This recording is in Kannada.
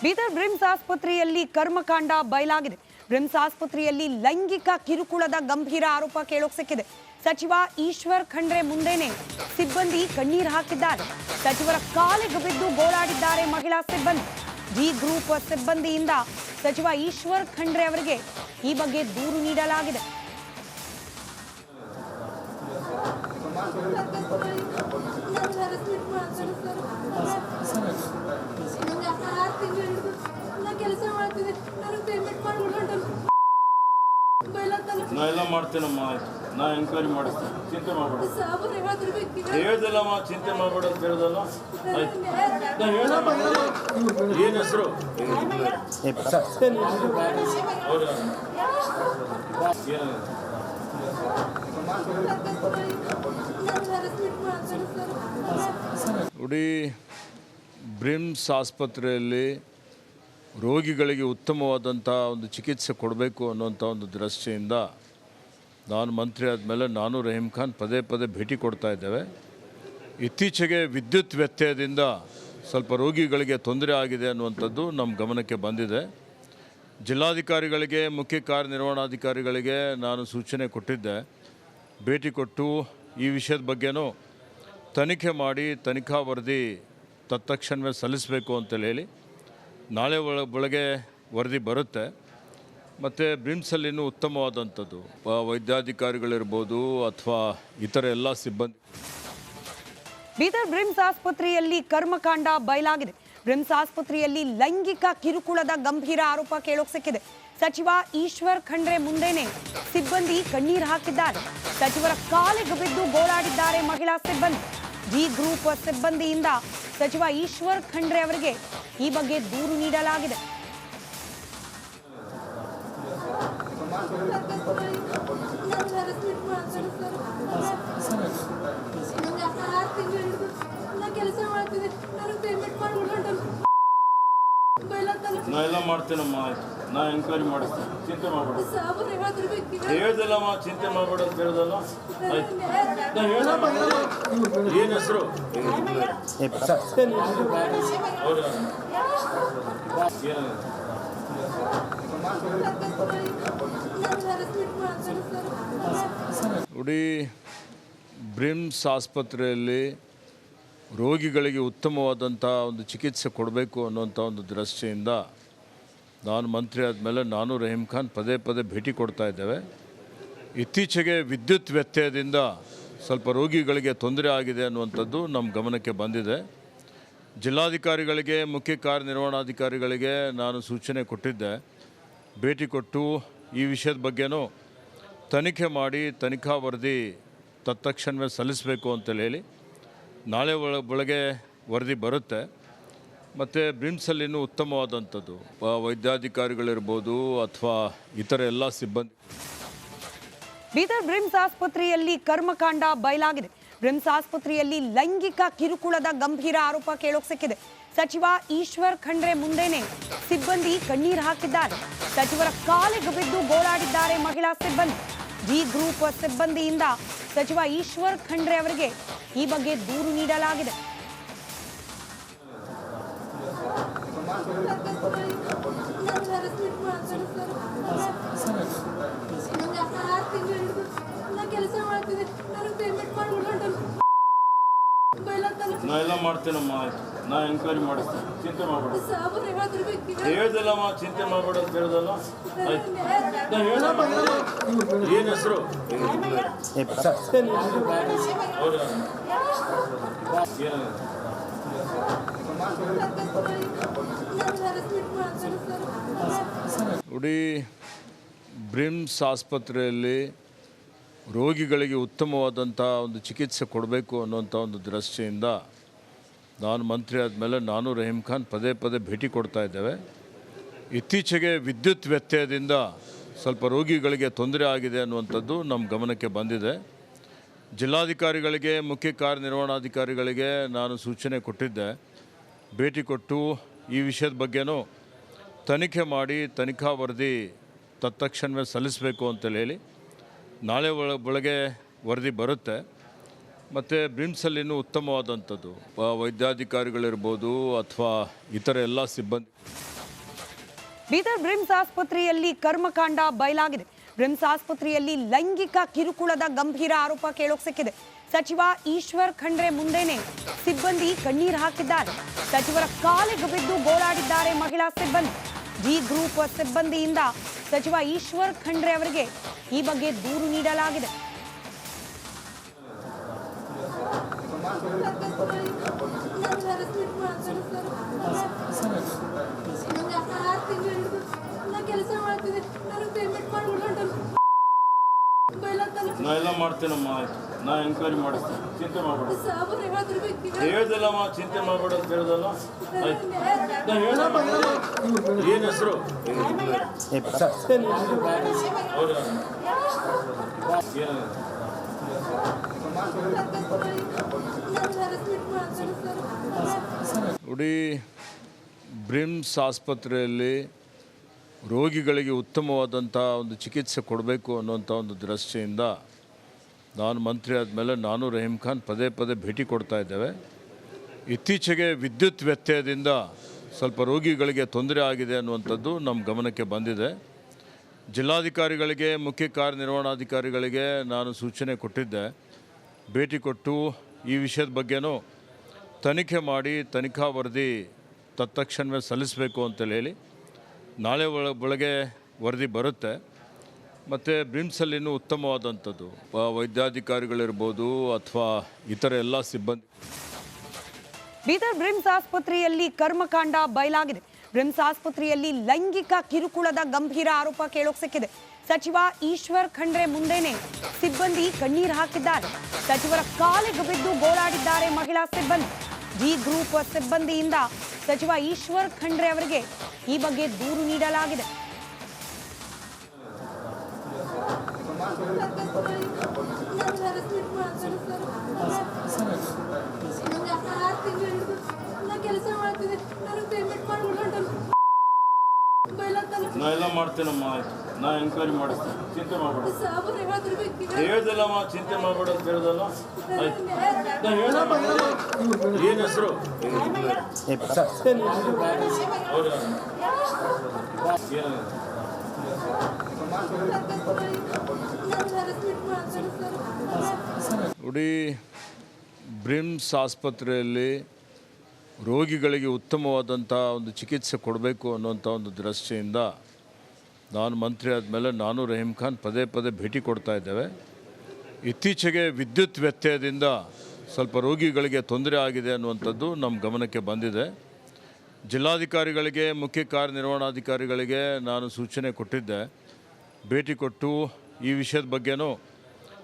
ಬೀದರ್ ಬ್ರಿಮ್ಸ್ ಆಸ್ಪತ್ರೆಯಲ್ಲಿ ಕರ್ಮಕಾಂಡ ಬಯಲಾಗಿದೆ. ಬ್ರಿಮ್ಸ್ ಆಸ್ಪತ್ರೆಯಲ್ಲಿ ಲೈಂಗಿಕ ಕಿರುಕುಳದ ಗಂಭೀರ ಆರೋಪ ಕೇಳೋಕೆ ಸಿಕ್ಕಿದೆ. ಸಚಿವ ಈಶ್ವರ್ ಖಂಡ್ರೆ ಮುಂದೆನೆ ಸಿಬ್ಬಂದಿ ಕಣ್ಣೀರು ಹಾಕಿದ್ದಾರೆ. ಸಚಿವರ ಕಾಲಿಗೆ ಬಿದ್ದು ಗೋಳಾಡಿದ್ದಾರೆ ಮಹಿಳಾ ಸಿಬ್ಬಂದಿ. ಜಿ ಗ್ರೂಪ್ ಸಿಬ್ಬಂದಿಯಿಂದ ಸಚಿವ ಈಶ್ವರ್ ಖಂಡ್ರೆ ಅವರಿಗೆ ಈ ಬಗ್ಗೆ ದೂರು ನೀಡಲಾಗಿದೆ. ನಾ ಎಲ್ಲ ಮಾಡ್ತೇನಮ್ಮ, ನಾ ಎಂಕ್ವೈರಿ ಮಾಡಿಸ್ತೇನೆ, ಚಿಂತೆ ಮಾಡಬೇಡ. ಹೇಳದಿಲ್ಲಮ್ಮ, ಚಿಂತೆ ಮಾಡಬೇಡ ಅಂತ ಹೇಳೋದಲ್ಲ. ಏನು ಹೆಸರು? ನೋಡಿ, ಬ್ರಿಮ್ಸ್ ಆಸ್ಪತ್ರೆಯಲ್ಲಿ ರೋಗಿಗಳಿಗೆ ಉತ್ತಮವಾದಂಥ ಒಂದು ಚಿಕಿತ್ಸೆ ಕೊಡಬೇಕು ಅನ್ನುವಂಥ ಒಂದು ದೃಷ್ಟಿಯಿಂದ ನಾನು ಮಂತ್ರಿ ಆದಮೇಲೆ ನಾನು ರಹೀಂ ಖಾನ್ ಪದೇ ಪದೇ ಭೇಟಿ ಕೊಡ್ತಾ ಇದ್ದೇವೆ. ಇತ್ತೀಚೆಗೆ ವಿದ್ಯುತ್ ವ್ಯತ್ಯಯದಿಂದ ಸ್ವಲ್ಪ ರೋಗಿಗಳಿಗೆ ತೊಂದರೆ ಆಗಿದೆ ಅನ್ನುವಂಥದ್ದು ನಮ್ಮ ಗಮನಕ್ಕೆ ಬಂದಿದೆ. ಜಿಲ್ಲಾಧಿಕಾರಿಗಳಿಗೆ, ಮುಖ್ಯ ಕಾರ್ಯನಿರ್ವಹಣಾಧಿಕಾರಿಗಳಿಗೆ ನಾನು ಸೂಚನೆ ಕೊಟ್ಟಿದ್ದೆ. ಭೇಟಿ ಕೊಟ್ಟು ಈ ವಿಷಯದ ಬಗ್ಗೆನೂ ತನಿಖೆ ಮಾಡಿ ತನಿಖಾ ವರದಿ ತತ್ಕ್ಷಣವೇ ಸಲ್ಲಿಸಬೇಕು ಅಂತೇಳಿ ಹೇಳಿ ನಾಳೆ ಒಳಗೆ ವರದಿ ಬರುತ್ತೆ. ಮತ್ತು ಬ್ರಿಮ್ಸಲ್ಲಿ ಇನ್ನೂ ಉತ್ತಮವಾದಂಥದ್ದು ವೈದ್ಯಾಧಿಕಾರಿಗಳಿರ್ಬೋದು ಅಥವಾ ಇತರ ಎಲ್ಲ ಸಿಬ್ಬಂದಿ. ಬೀದರ್ ಬ್ರಿಮ್ಸ್ ಆಸ್ಪತ್ರೆಯಲ್ಲಿ ಕರ್ಮಕಾಂಡ ಬಯಲಾಗಿದೆ. ಬ್ರಿಮ್ಸ್ ಆಸ್ಪತ್ರೆಯಲ್ಲಿ ಲೈಂಗಿಕ ಕಿರುಕುಳದ ಗಂಭೀರ ಆರೋಪ ಕೇಳೋಕೆ ಸಿಕ್ಕಿದೆ. ಸಚಿವ ಈಶ್ವರ್ ಖಂಡ್ರೆ ಮುಂದೆನೆ ಸಿಬ್ಬಂದಿ ಕಣ್ಣೀರು ಹಾಕಿದ್ದಾರೆ. ಸಚಿವರ ಕಾಲಿಗೆ ಬಿದ್ದು ಗೋಳಾಡಿದ್ದಾರೆ ಮಹಿಳಾ ಸಿಬ್ಬಂದಿ. ಜಿ ಗ್ರೂಪ್ ಸಿಬ್ಬಂದಿಯಿಂದ ಸಚಿವ ಈಶ್ವರ್ ಖಂಡ್ರೆ ಅವರಿಗೆ ಈ ಬಗ್ಗೆ ದೂರು ನೀಡಲಾಗಿದೆ. ನಾ ಎಲ್ಲ ಮಾಡ್ತೇನಮ್ಮ, ನಾ ಎಂಕ್ವೈರಿ ಮಾಡಿಸ್ತೇನೆ, ಚಿಂತೆ ಮಾಡಬೇಡ. ಹೇಳದಿಲ್ಲಮ್ಮ, ಚಿಂತೆ ಮಾಡಬೇಡ ಅಂತ ಹೇಳೋದಲ್ಲ. ಏನು ಹೆಸರು? ನೋಡಿ, ಬ್ರಿಮ್ಸ್ ಆಸ್ಪತ್ರೆಯಲ್ಲಿ ರೋಗಿಗಳಿಗೆ ಉತ್ತಮವಾದಂಥ ಒಂದು ಚಿಕಿತ್ಸೆ ಕೊಡಬೇಕು ಅನ್ನುವಂಥ ಒಂದು ದೃಷ್ಟಿಯಿಂದ ನಾನು ಮಂತ್ರಿ ಆದಮೇಲೆ ನಾನು ರಹೀಂ ಖಾನ್ ಪದೇ ಪದೇ ಭೇಟಿ ಕೊಡ್ತಾ ಇದ್ದೇವೆ. ಇತ್ತೀಚೆಗೆ ವಿದ್ಯುತ್ ವ್ಯತ್ಯಯದಿಂದ ಸ್ವಲ್ಪ ರೋಗಿಗಳಿಗೆ ತೊಂದರೆ ಆಗಿದೆ ಅನ್ನುವಂಥದ್ದು ನಮ್ಮ ಗಮನಕ್ಕೆ ಬಂದಿದೆ. ಜಿಲ್ಲಾಧಿಕಾರಿಗಳಿಗೆ, ಮುಖ್ಯ ಕಾರ್ಯನಿರ್ವಹಣಾಧಿಕಾರಿಗಳಿಗೆ ನಾನು ಸೂಚನೆ ಕೊಟ್ಟಿದ್ದೆ. ಭೇಟಿ ಕೊಟ್ಟು ಈ ವಿಷಯದ ಬಗ್ಗೆನೂ ತನಿಖೆ ಮಾಡಿ ತನಿಖಾ ವರದಿ ತತ್ಕ್ಷಣವೇ ಸಲ್ಲಿಸಬೇಕು ಅಂತೇಳಿ ಹೇಳಿ ನಾಳೆ ಒಳಗೆ ವರದಿ ಬರುತ್ತೆ. ಮತ್ತು ಬ್ರಿಮ್ಸಲ್ಲಿ ಇನ್ನೂ ಉತ್ತಮವಾದಂಥದ್ದು ವೈದ್ಯಾಧಿಕಾರಿಗಳಿರ್ಬೋದು ಅಥವಾ ಇತರ ಎಲ್ಲ ಸಿಬ್ಬಂದಿ. ಬೀದರ್ ಬ್ರಿಮ್ಸ್ ಆಸ್ಪತ್ರೆಯಲ್ಲಿ ಕರ್ಮಕಾಂಡ ಬಯಲಾಗಿದೆ. ಬ್ರಿಮ್ಸ್ ಆಸ್ಪತ್ರೆಯಲ್ಲಿ ಲೈಂಗಿಕ ಕಿರುಕುಳದ ಗಂಭೀರ ಆರೋಪ ಕೇಳೋಕೆ ಸಿಕ್ಕಿದೆ. ಸಚಿವ ಈಶ್ವರ್ ಖಂಡ್ರೆ ಮುಂದೆನೆ ಸಿಬ್ಬಂದಿ ಕಣ್ಣೀರು ಹಾಕಿದ್ದಾರೆ. ಸಚಿವರ ಕಾಲಿಗೆ ಬಿದ್ದು ಗೋಳಾಡಿದ್ದಾರೆ ಮಹಿಳಾ ಸಿಬ್ಬಂದಿ. ಜಿ ಗ್ರೂಪ್ ಸಿಬ್ಬಂದಿಯಿಂದ ಸಚಿವ ಈಶ್ವರ್ ಖಂಡ್ರೆ ಅವರಿಗೆ ಈ ಬಗ್ಗೆ ದೂರು ನೀಡಲಾಗಿದೆ. ನಾ ಎಲ್ಲ ಮಾಡ್ತೇನಮ್ಮ, ನಾ ಎಂಕ್ವೈರಿ ಮಾಡಿಸ್ತೇನೆ, ಚಿಂತೆ ಮಾಡಬೇಡ. ಹೇಳದಿಲ್ಲಮ್ಮ, ಚಿಂತೆ ಮಾಡಬೇಡ ಅಂತ ಹೇಳೋದಲ್ಲ. ಏನು ಹೆಸರು? ನೋಡಿ, ಬ್ರಿಮ್ಸ್ ಆಸ್ಪತ್ರೆಯಲ್ಲಿ ರೋಗಿಗಳಿಗೆ ಉತ್ತಮವಾದಂಥ ಒಂದು ಚಿಕಿತ್ಸೆ ಕೊಡಬೇಕು ಅನ್ನುವಂಥ ಒಂದು ದೃಷ್ಟಿಯಿಂದ ನಾನು ಮಂತ್ರಿ ಆದಮೇಲೆ ನಾನು ರಹೀಂ ಖಾನ್ ಪದೇ ಪದೇ ಭೇಟಿ ಕೊಡ್ತಾ ಇದ್ದೇವೆ. ಇತ್ತೀಚೆಗೆ ವಿದ್ಯುತ್ ವ್ಯತ್ಯಯದಿಂದ ಸ್ವಲ್ಪ ರೋಗಿಗಳಿಗೆ ತೊಂದರೆ ಆಗಿದೆ ಅನ್ನುವಂಥದ್ದು ನಮ್ಮ ಗಮನಕ್ಕೆ ಬಂದಿದೆ. ಜಿಲ್ಲಾಧಿಕಾರಿಗಳಿಗೆ, ಮುಖ್ಯ ಕಾರ್ಯನಿರ್ವಹಣಾಧಿಕಾರಿಗಳಿಗೆ ನಾನು ಸೂಚನೆ ಕೊಟ್ಟಿದ್ದೆ. ಭೇಟಿ ಕೊಟ್ಟು ಈ ವಿಷಯದ ಬಗ್ಗೆನೂ ತನಿಖೆ ಮಾಡಿ ತನಿಖಾ ವರದಿ ತತ್ಕ್ಷಣವೇ ಸಲ್ಲಿಸಬೇಕು ಅಂತೇಳಿ ಹೇಳಿ ನಾಳೆ ಒಳಗೆ ವರದಿ ಬರುತ್ತೆ. ಮತ್ತು ಬ್ರಿಮ್ಸಲ್ಲಿ ಇನ್ನೂ ಉತ್ತಮವಾದಂಥದ್ದು ವೈದ್ಯಾಧಿಕಾರಿಗಳಿರ್ಬೋದು ಅಥವಾ ಇತರ ಎಲ್ಲ ಸಿಬ್ಬಂದಿ. ಬೀದರ್ ಬ್ರಿಮ್ಸ್ ಆಸ್ಪತ್ರೆಯಲ್ಲಿ ಕರ್ಮಕಾಂಡ ಬಯಲಾಗಿದೆ. ಬ್ರಿಮ್ಸ್ ಆಸ್ಪತ್ರೆಯಲ್ಲಿ ಲೈಂಗಿಕ ಕಿರುಕುಳದ ಗಂಭೀರ ಆರೋಪ ಕೇಳೋಕ್ ಸಿಕ್ಕಿದೆ. ಸಚಿವ ಈಶ್ವರ್ ಖಂಡ್ರೆ ಮುಂದೆನೆ ಸಿಬ್ಬಂದಿ ಕಣ್ಣೀರು ಹಾಕಿದ್ದಾರೆ. ಸಚಿವರ ಕಾಲಿಗೆ ಬಿದ್ದು ಗೋಳಾಡಿದ್ದಾರೆ ಮಹಿಳಾ ಸಿಬ್ಬಂದಿ. ಜಿ ಗ್ರೂಪ್ ಸಿಬ್ಬಂದಿಯಿಂದ ಸಚಿವ ಈಶ್ವರ್ ಖಂಡ್ರೆ ಅವರಿಗೆ ಈ ಬಗ್ಗೆ ದೂರು ನೀಡಲಾಗಿದೆ. ನಾ ಎಲ್ಲ ಮಾಡ್ತೇನಮ್ಮ, ಆಯ್ತು. ನಾ ಎಂಕ್ವೈರಿ ಮಾಡಿಸ್ತೀನಿ, ಚಿಂತೆ ಮಾಡಬೇಡ. ಹೇಳ್ದಲ್ಲಮ್ಮ, ಚಿಂತೆ ಮಾಡಬೇಡ ಅಂತ ಹೇಳ್ದಲ್ಲ. ಆಯ್ತು, ನಾ ಹೇಳ್ದಮ್ಮ. ಏನು ಹೆಸರು? ನೋಡಿ, ಬ್ರಿಮ್ಸ್ ಆಸ್ಪತ್ರೆಯಲ್ಲಿ ರೋಗಿಗಳಿಗೆ ಉತ್ತಮವಾದಂಥ ಒಂದು ಚಿಕಿತ್ಸೆ ಕೊಡಬೇಕು ಅನ್ನುವಂಥ ಒಂದು ದೃಷ್ಟಿಯಿಂದ ನಾನು ಮಂತ್ರಿ ಆದಮೇಲೆ ನಾನು ರಹೀಂ ಖಾನ್ ಪದೇ ಪದೇ ಭೇಟಿ ಕೊಡ್ತಾ ಇದ್ದೇವೆ. ಇತ್ತೀಚೆಗೆ ವಿದ್ಯುತ್ ವ್ಯತ್ಯಯದಿಂದ ಸ್ವಲ್ಪ ರೋಗಿಗಳಿಗೆ ತೊಂದರೆ ಆಗಿದೆ ಅನ್ನುವಂಥದ್ದು ನಮ್ಮ ಗಮನಕ್ಕೆ ಬಂದಿದೆ. ಜಿಲ್ಲಾಧಿಕಾರಿಗಳಿಗೆ, ಮುಖ್ಯ ಕಾರ್ಯನಿರ್ವಹಣಾಧಿಕಾರಿಗಳಿಗೆ ನಾನು ಸೂಚನೆ ಕೊಟ್ಟಿದ್ದೆ. ಭೇಟಿ ಕೊಟ್ಟು ಈ ವಿಷಯದ ಬಗ್ಗೆನೂ ತನಿಖೆ ಮಾಡಿ ತನಿಖಾ ವರದಿ ತತ್ಕ್ಷಣವೇ ಸಲ್ಲಿಸಬೇಕು ಅಂತೇಳಿ ಹೇಳಿ ನಾಳೆ ಒಳಗೆ ವರದಿ ಬರುತ್ತೆ. ಮತ್ತು ಬ್ರಿಮ್ಸಲ್ಲಿ ಇನ್ನೂ ಉತ್ತಮವಾದಂಥದ್ದು ವೈದ್ಯಾಧಿಕಾರಿಗಳಿರ್ಬೋದು ಅಥವಾ ಇತರ ಎಲ್ಲ ಸಿಬ್ಬಂದಿ. ಬೀದರ್ ಬ್ರಿಮ್ಸ್ ಆಸ್ಪತ್ರೆಯಲ್ಲಿ ಕರ್ಮಕಾಂಡ ಬಯಲಾಗಿದೆ. ಬ್ರಿಮ್ಸ್ ಆಸ್ಪತ್ರೆಯಲ್ಲಿ ಲೈಂಗಿಕ ಕಿರುಕುಳದ ಗಂಭೀರ ಆರೋಪ ಕೇಳೋಕ್ ಸಿಕ್ಕಿದೆ. ಸಚಿವ ಈಶ್ವರ್ ಖಂಡ್ರೆ ಮುಂದೆನೆ ಸಿಬ್ಬಂದಿ ಕಣ್ಣೀರು ಹಾಕಿದ್ದಾರೆ. ಸಚಿವರ ಕಾಲಿಗೆ ಬಿದ್ದು ಗೋಳಾಡಿದ್ದಾರೆ ಮಹಿಳಾ ಸಿಬ್ಬಂದಿ. ಜಿ ಗ್ರೂಪ್ ಸಿಬ್ಬಂದಿಯಿಂದ ಸಚಿವ ಈಶ್ವರ್ ಖಂಡ್ರೆ ಅವರಿಗೆ ಈ ಬಗ್ಗೆ ದೂರು ನೀಡಲಾಗಿದೆ. ನಾ ಎಲ್ಲ ಮಾಡ್ತೇನಮ್ಮ, ಆಯ್ತು. ನಾ ಎಂಕ್ವೈರಿ ಮಾಡಿಸ್ತೀನಿ, ಚಿಂತೆ ಮಾಡಬೇಡ. ಹೇಳ್ದಲ್ಲಮ್ಮ, ಚಿಂತೆ ಮಾಡಬೇಡ ಅಂತ ಹೇಳ್ದಲ್ಲ. ಆಯ್ತು, ನಾ ಹೇಳ್ದಮ್ಮ. ಏನು ಹೆಸರು? ನೋಡಿ, ಬ್ರಿಮ್ಸ್ ಆಸ್ಪತ್ರೆಯಲ್ಲಿ ರೋಗಿಗಳಿಗೆ ಉತ್ತಮವಾದಂಥ ಒಂದು ಚಿಕಿತ್ಸೆ ಕೊಡಬೇಕು ಅನ್ನುವಂಥ ಒಂದು ದೃಷ್ಟಿಯಿಂದ ನಾನು ಮಂತ್ರಿ ಆದಮೇಲೆ ನಾನು ರಹೀಂ ಖಾನ್ ಪದೇ ಪದೇ ಭೇಟಿ ಕೊಡ್ತಾ ಇದ್ದೇವೆ. ಇತ್ತೀಚೆಗೆ ವಿದ್ಯುತ್ ವ್ಯತ್ಯಯದಿಂದ ಸ್ವಲ್ಪ ರೋಗಿಗಳಿಗೆ ತೊಂದರೆ ಆಗಿದೆ ಅನ್ನುವಂಥದ್ದು ನಮ್ಮ ಗಮನಕ್ಕೆ ಬಂದಿದೆ. ಜಿಲ್ಲಾಧಿಕಾರಿಗಳಿಗೆ, ಮುಖ್ಯ ಕಾರ್ಯನಿರ್ವಹಣಾಧಿಕಾರಿಗಳಿಗೆ ನಾನು ಸೂಚನೆ ಕೊಟ್ಟಿದ್ದೆ. ಭೇಟಿ ಕೊಟ್ಟು ಈ ವಿಷಯದ ಬಗ್ಗೆನೂ